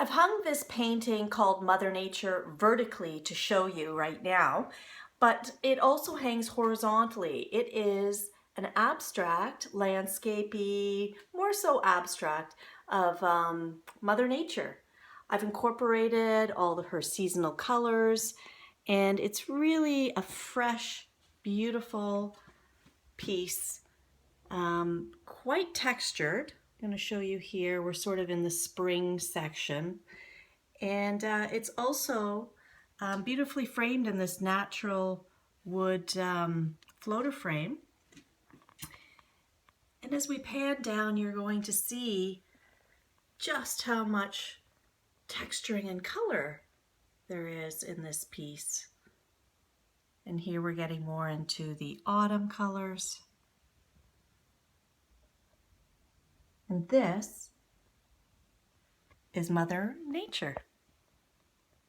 I've hung this painting called Mother Nature vertically to show you right now, but it also hangs horizontally. It is an abstract, landscapey, more so abstract, of Mother Nature. I've incorporated all of her seasonal colors, and it's really a fresh, beautiful piece, quite textured. I'm going to show you here. We're sort of in the spring section. And it's also beautifully framed in this natural wood floater frame. And as we pan down, you're going to see just how much texturing and color there is in this piece. And here we're getting more into the autumn colors. And this is Mother Nature.